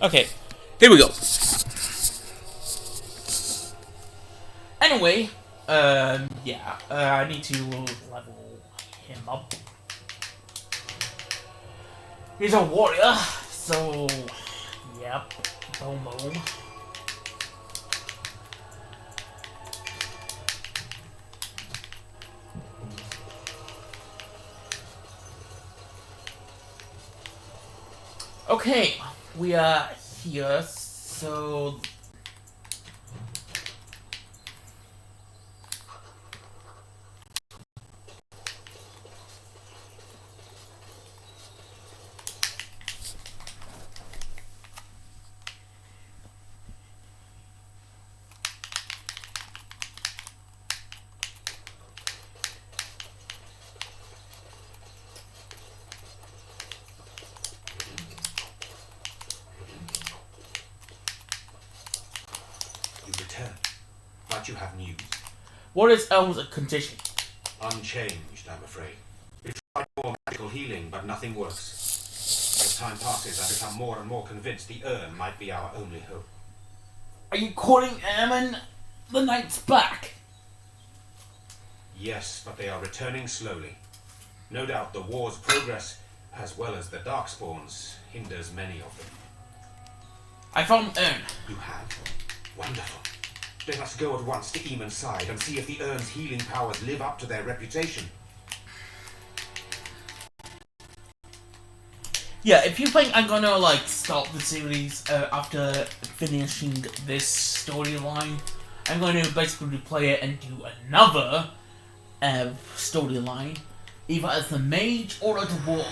Okay, here we go. Anyway, yeah, I need to level him up. He's a warrior, so, yep, Bomo. Okay, we are here, so... You return, but you have news. What is Elm's condition? Unchanged, I'm afraid. We tried more magical healing, but nothing works. As time passes, I become more and more convinced the urn might be our only hope. Are you calling Ermin the Knights back? Yes, but they are returning slowly. No doubt the war's progress, as well as the Darkspawns, hinders many of them. I found Ern. You have? Wonderful. Let us go at once to Eamon's side and see if the urn's healing powers live up to their reputation. Yeah, if you think I'm gonna like stop the series after finishing this storyline, I'm going to basically play it and do another storyline, either as the mage or as the dwarf.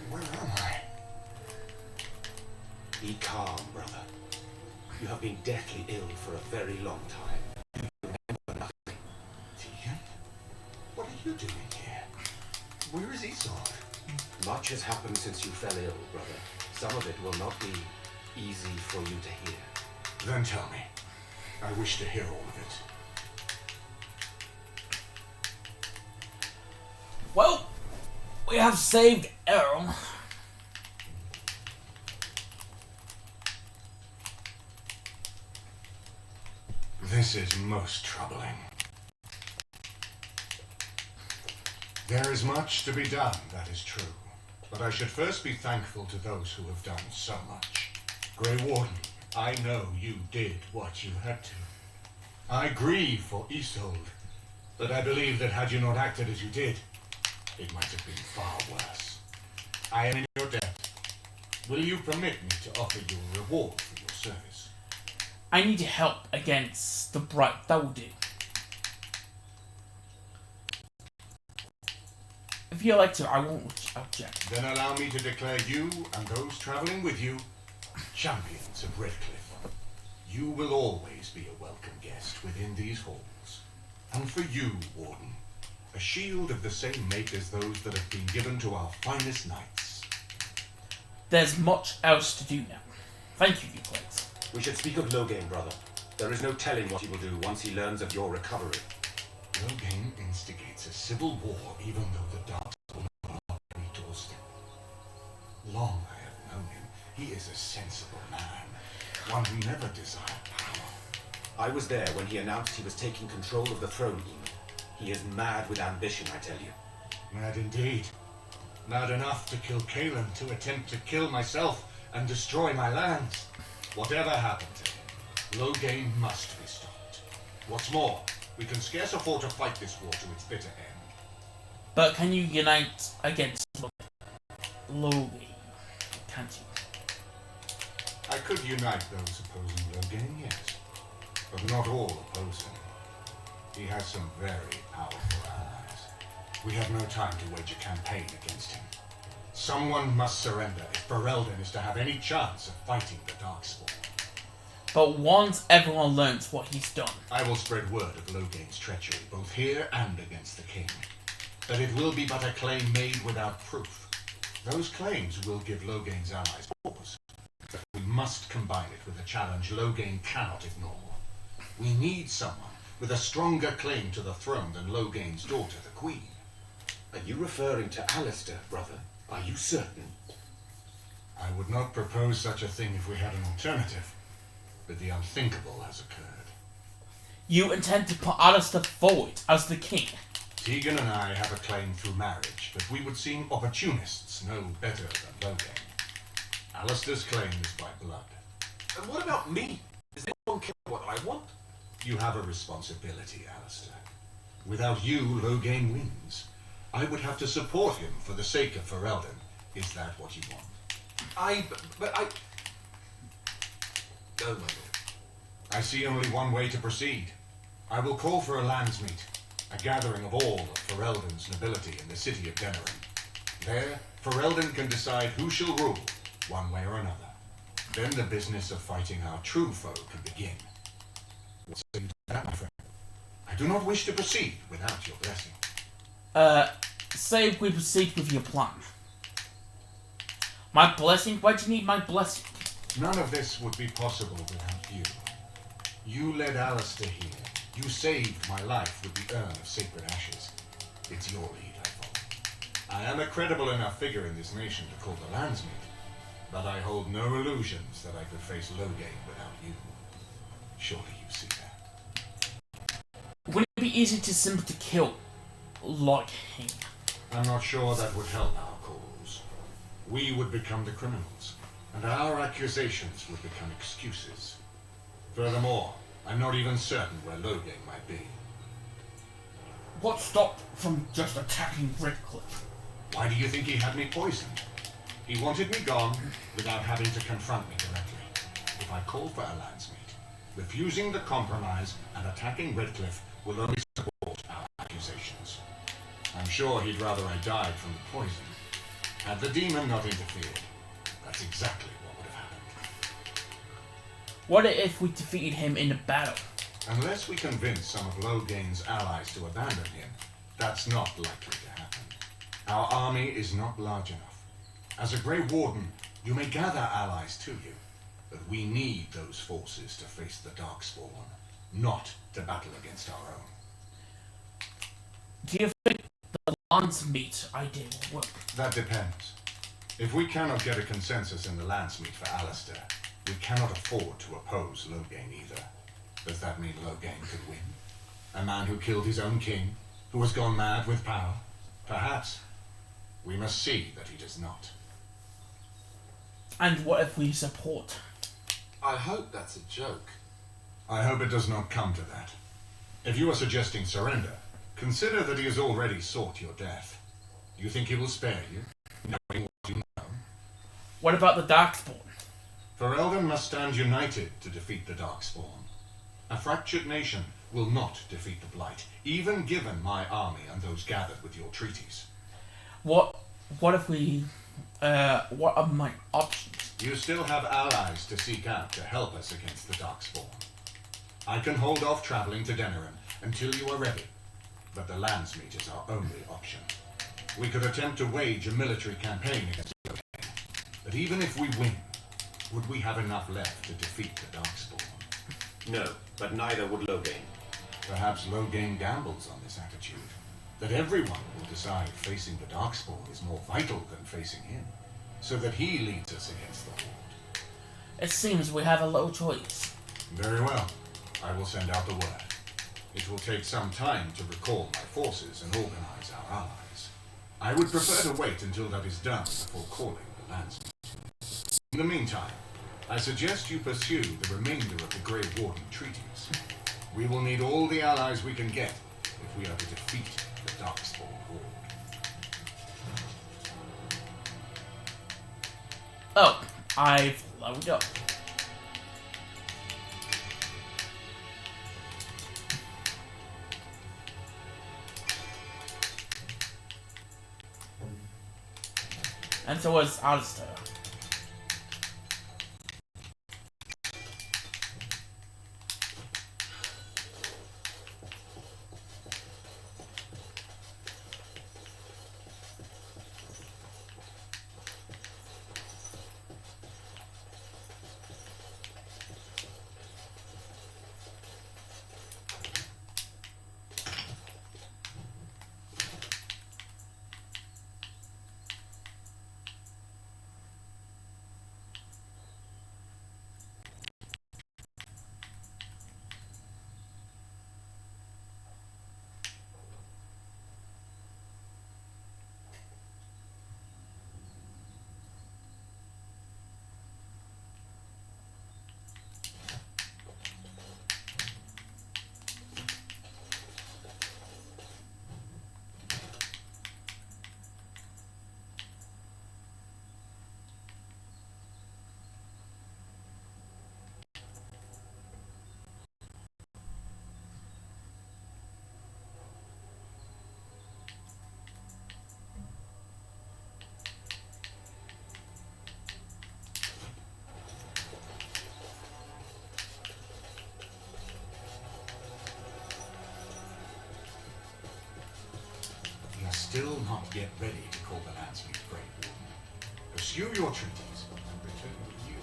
Where am I? Be calm, brother. You have been deathly ill for a very long time. You remember nothing. Tegan? What are you doing here? Where is Isolde? Much has happened since you fell ill, brother. Some of it will not be easy for you to hear. Then tell me. I wish to hear all of it. Well, we have saved Errol. This is most troubling. There is much to be done, that is true. But I should first be thankful to those who have done so much. Grey Warden, I know you did what you had to. I grieve for Isolde, but I believe that had you not acted as you did, it might have been far worse. I am in your debt. Will you permit me to offer you a reward for your service? I need help against the Bright Dowdy. If you like to, I won't object. Then allow me to declare you and those traveling with you champions of Redcliffe. You will always be a welcome guest within these halls. And for you, Warden, a shield of the same make as those that have been given to our finest knights. There's much else to do now. Thank you, Euclid. We should speak of Loghain, brother. There is no telling what he will do once he learns of your recovery. Loghain instigates a civil war even though the Dark will not be doorstep. Long I have known him. He is a sensible man, one who never desired power. I was there when he announced he was taking control of the throne, Eamon. He is mad with ambition, I tell you. Mad indeed. Mad enough to kill Kaelin, to attempt to kill myself and destroy my lands. Whatever happened to him, Loghain must be stopped. What's more, we can scarce afford to fight this war to its bitter end. But can you unite against Loghain? Can't you? I could unite those opposing Loghain, yes. But not all oppose him. He has some very powerful allies. We have no time to wage a campaign against him. Someone must surrender if Ferelden is to have any chance of fighting the Darkspawn. But once everyone learns what he's done, I will spread word of Loghain's treachery, both here and against the king. That it will be but a claim made without proof. Those claims will give Loghain's allies pause. We must combine it with a challenge Loghain cannot ignore. We need someone with a stronger claim to the throne than Logain's daughter, the Queen. Are you referring to Alistair, brother? Are you certain? I would not propose such a thing if we had an alternative, but the unthinkable has occurred. You intend to put Alistair forward as the king? Tegan and I have a claim through marriage, but we would seem opportunists no better than Logain. Alistair's claim is by blood. And what about me? Does anyone care what I want? You have a responsibility, Alistair. Without you, Logain wins. I would have to support him for the sake of Ferelden. Is that what you want? But I... Oh, my lord. I see only one way to proceed. I will call for a landsmeet, a gathering of all of Ferelden's nobility in the city of Denerim. There, Ferelden can decide who shall rule, one way or another. Then the business of fighting our true foe can begin. What say you to that, my friend? I do not wish to proceed without your blessing. Say we proceed with your plan. My blessing? Why do you need my blessing? None of this would be possible without you. You led Alistair here. You saved my life with the urn of sacred ashes. It's your lead I follow. I am a credible enough figure in this nation to call the landsmeet, but I hold no illusions that I could face Logain without you. Surely you see that. Wouldn't it be easy to simply kill Logain? I'm not sure that would help our cause. We would become the criminals, and our accusations would become excuses. Furthermore, I'm not even certain where Logain might be. What stopped from just attacking Redcliffe? Why do you think he had me poisoned? He wanted me gone without having to confront me directly. If I call for a landsmeet, refusing the compromise and attacking Redcliffe will only support our accusations. I'm sure he'd rather I died from the poison. Had the demon not interfered, that's exactly what would have happened. What if we defeated him in a battle? Unless we convince some of Logain's allies to abandon him, that's not likely to happen. Our army is not large enough. As a Grey Warden, you may gather allies to you, but we need those forces to face the Darkspawn, not to battle against our own. Do you think the landsmeet idea will work? That depends. If we cannot get a consensus in the landsmeet for Alistair, we cannot afford to oppose Logain either. Does that mean Logain could win? A man who killed his own king, who has gone mad with power? Perhaps. We must see that he does not. And what if we support? I hope that's a joke. I hope it does not come to that. If you are suggesting surrender, consider that he has already sought your death. Do you think he will spare you, knowing what you know? What about the Darkspawn? Ferelden must stand united to defeat the Darkspawn. A fractured nation will not defeat the Blight, even given my army and those gathered with your treaties. What if we... what are my options? You still have allies to seek out to help us against the Darkspawn. I can hold off traveling to Denerim until you are ready, but the landsmeet is our only option. We could attempt to wage a military campaign against Logain, but even if we win, would we have enough left to defeat the Darkspawn? No, but neither would Logain. Perhaps Logain gambles on this attitude, that everyone will decide facing the Darkspawn is more vital than facing him, so that he leads us against the Horde. It seems we have a little choice. Very well. I will send out the word. It will take some time to recall my forces and organize our allies. I would prefer to wait until that is done before calling the landsmeet. In the meantime, I suggest you pursue the remainder of the Grey Warden treaties. We will need all the allies we can get if we are to defeat the Darkspawn Horde. Oh, I've loaded up. And so was Alistair. still not yet ready to call the landscape Great Warden. Pursue your treaties and return with new.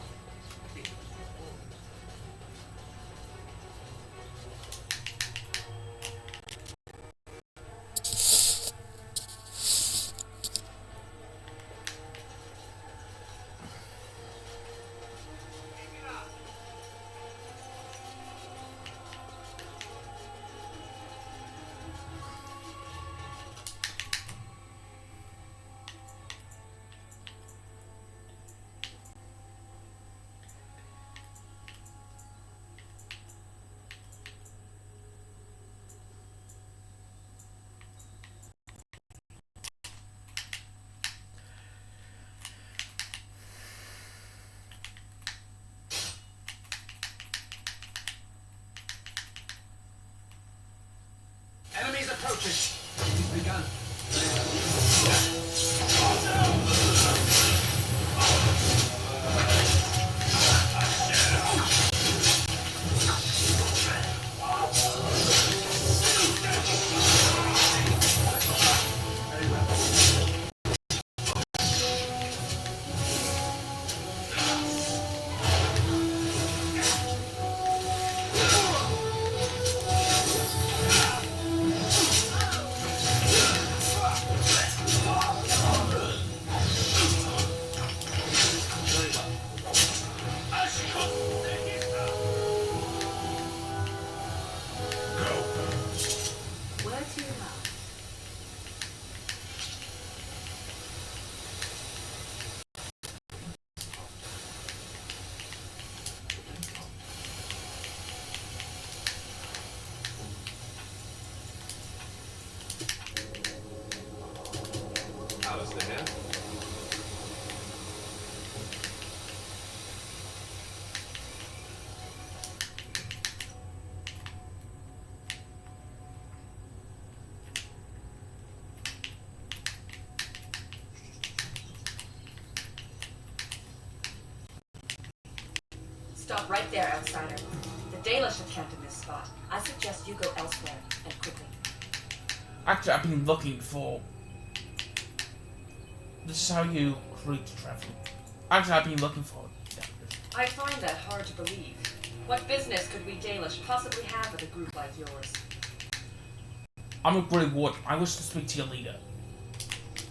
Enemies approaching. It's begun. Stop right there, outsider. The Dalish have camped in this spot. I suggest you go elsewhere, and quickly. Actually, I've been looking for... This is how you create travel. Actually, I've been looking for... I find that hard to believe. What business could we Dalish possibly have with a group like yours? I'm a Grey Warden. I wish to speak to your leader.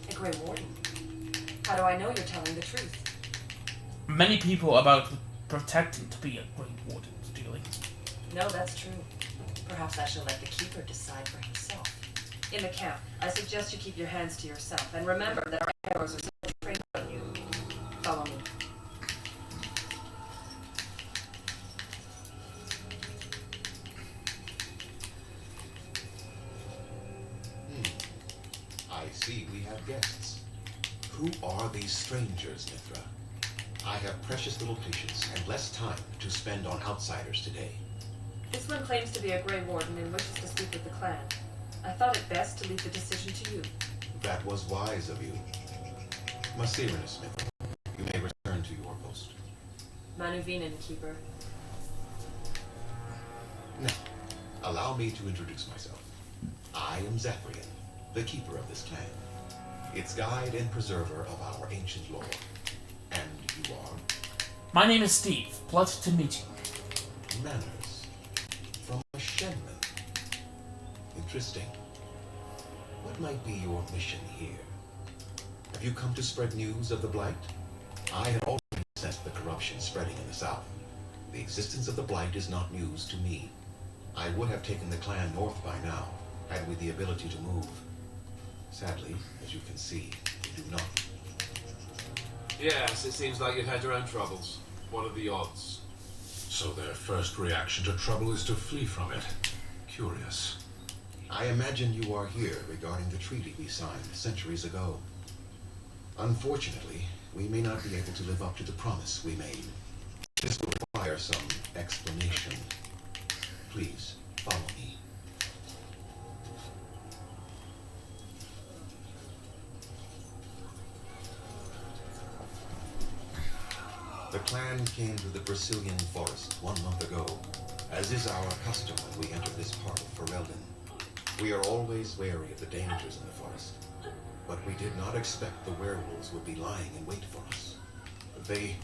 A Grey Warden? How do I know you're telling the truth? Many people about protecting to be a Grey Warden, Steely. No, that's true. Perhaps I shall let the Keeper decide for himself. In the camp, I suggest you keep your hands to yourself, and remember that our arrows are still trained on you. Follow me. I see we have guests. Who are these strangers, Mithra? I have precious little patience and less time to spend on outsiders today. This one claims to be a Grey Warden and wishes to speak with the clan. I thought it best to leave the decision to you. That was wise of you. Masirina, Mithra, you may return to your post. Manuvinen, Keeper. Now, allow me to introduce myself. I am Zacharian, the keeper of this clan, its guide and preserver of our ancient lore. And you are? My name is Steve. Pleasure to meet you. Manners. From a Shenman. Interesting. What might be your mission here? Have you come to spread news of the Blight? I have already sensed the corruption spreading in the south. The existence of the Blight is not news to me. I would have taken the clan north by now, had we the ability to move. Sadly, as you can see, we do not. Yes, it seems like you've had your own troubles. What are the odds? So their first reaction to trouble is to flee from it. Curious. I imagine you are here regarding the treaty we signed centuries ago. Unfortunately, we may not be able to live up to the promise we made. This will require some explanation. Please, follow me. The clan came to the Brazilian forest 1 month ago, as is our custom when we enter this part of Ferelden. We are always wary of the dangers in the forest, but we did not expect the werewolves would be lying in wait for us. They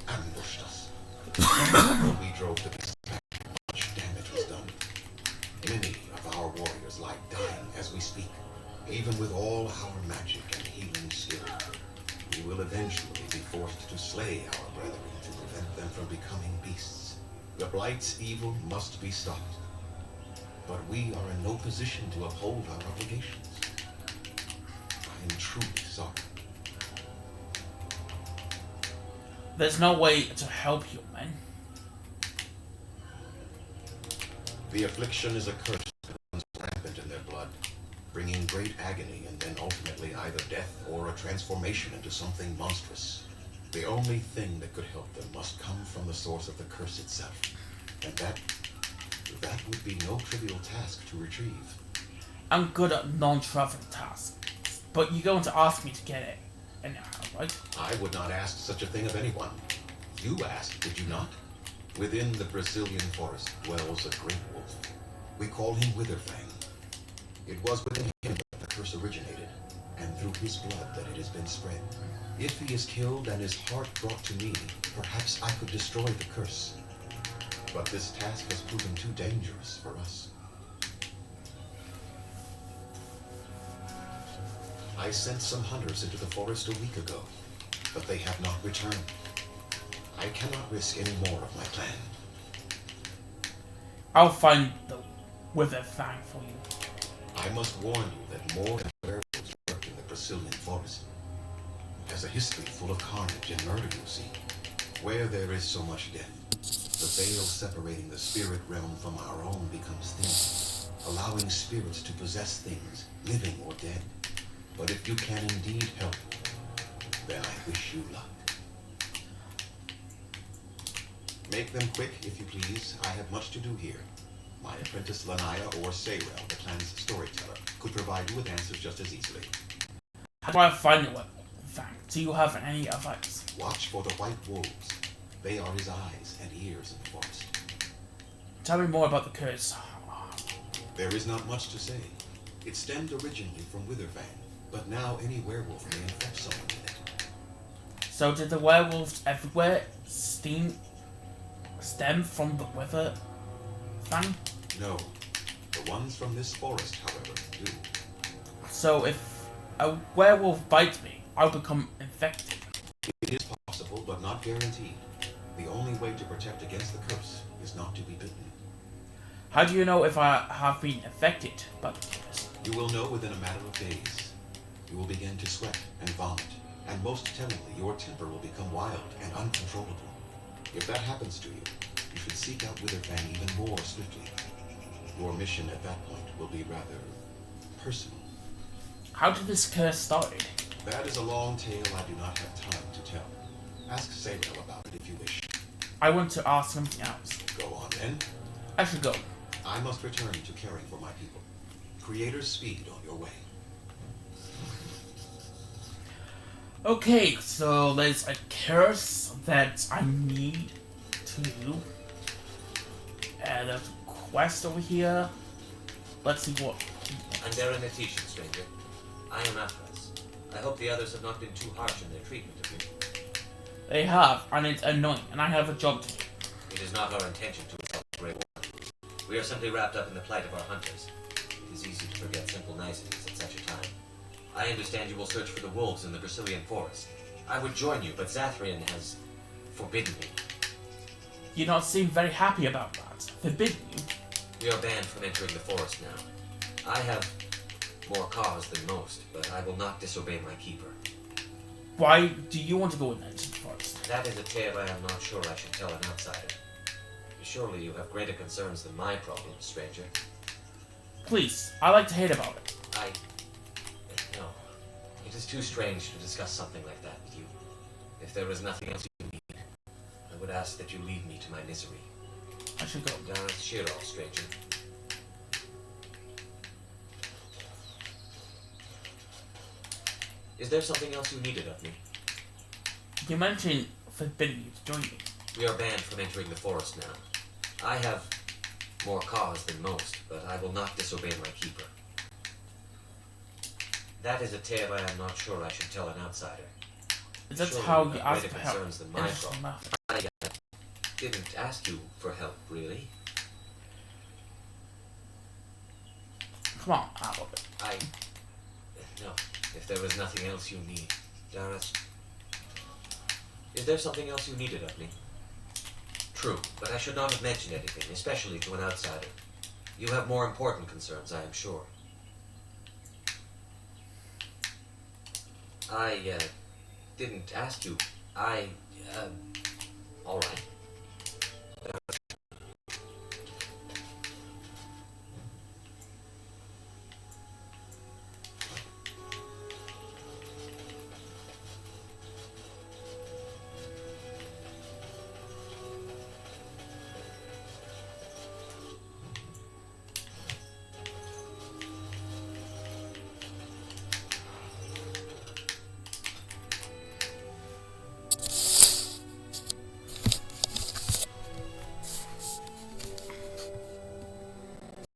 ambushed us. When we drove to this attack, much damage was done. Many of our warriors lie dying as we speak. Even with all our magic and healing skill, we will eventually be forced to slay our brethren to prevent them from becoming beasts. The Blight's evil must be stopped, but we are in no position to uphold our obligations. I am truly sorry. There's no way to help you, man. The affliction is a curse that runs rampant in their blood, bringing great agony and then ultimately either death or a transformation into something monstrous. The only thing that could help them must come from the source of the curse itself, and that would be no trivial task to retrieve. I'm good at non-trivial tasks, but you're going to ask me to get it anyhow, right? I would not ask such a thing of anyone. You asked, did you not? Within the Brazilian forest dwells a great wolf. We call him Witherfang. It was within him that the curse originated, and through his blood that it has been spread. If he is killed and his heart brought to me, perhaps I could destroy the curse. But this task has proven too dangerous for us. I sent some hunters into the forest a week ago, but they have not returned. I cannot risk any more of my plan. I'll find the Witherfang for you. I must warn you that more than werewolves lurk in the Brazilian forest. It has a history full of carnage and murder, you see. Where there is so much death, the veil separating the spirit realm from our own becomes thin, allowing spirits to possess things, living or dead. But if you can indeed help, then I wish you luck. Make them quick, if you please. I have much to do here. My apprentice Lanaya or Sayrel, the clan's storyteller, could provide you with answers just as easily. How do I find the Witherfang? Do you have any advice? Watch for the white wolves. They are his eyes and ears in the forest. Tell me more about the curse. There is not much to say. It stemmed originally from Witherfang, but now any werewolf may infect someone with it. So did the werewolves everywhere stem from the Witherfang? No. The ones from this forest, however, do. So if a werewolf bites me, I'll become infected. It is possible, but not guaranteed. The only way to protect against the curse is not to be bitten. How do you know if I have been affected by the curse? You will know within a matter of days. You will begin to sweat and vomit, and most tellingly, your temper will become wild and uncontrollable. If that happens to you, you should seek out Witherfang even more swiftly. Your mission at that point will be rather personal. How did this curse start? That is a long tale I do not have time to tell. Ask Sayrel about it if you wish. I want to ask something else. Go on then. I should go. I must return to caring for my people. Creator's speed on your way. Okay, so there's a curse that I need to do. And there's a quest over here. Let's see what. Andera Netishan, stranger. I am Atlas. I hope the others have not been too harsh in their treatment of you. They have, and it's annoying, and I have a job to do. It is not our intention to assault the Grey War. We are simply wrapped up in the plight of our hunters. It is easy to forget simple niceties at such a time. I understand you will search for the wolves in the Brazilian forest. I would join you, but Zathrian has forbidden me. You don't seem very happy about that. Forbidden you? We are banned from entering the forest now. I have more cause than most, but I will not disobey my keeper. Why do you want to go into the forest? That is a tale I am not sure I should tell an outsider. Surely you have greater concerns than my problems, stranger. Please, I like to hear about it. No. It is too strange to discuss something like that with you. If there is nothing else you need, I would ask that you leave me to my misery. I should go. Gareth Shirall, stranger. Is there something else you needed of me? You mentioned forbidding you to join me. We are banned from entering the forest now. I have more cause than most, but I will not disobey my keeper. That is a tale I am not sure I should tell an outsider. That's Surely how you you have ask greater for help. concerns than my Interesting problem. enough. I didn't ask you for help, really. Come on, out of it. No, if there was nothing else you need, Darius. Is there something else you needed of me? True, but I should not have mentioned anything, especially to an outsider. You have more important concerns, I am sure. I didn't ask you. Alright.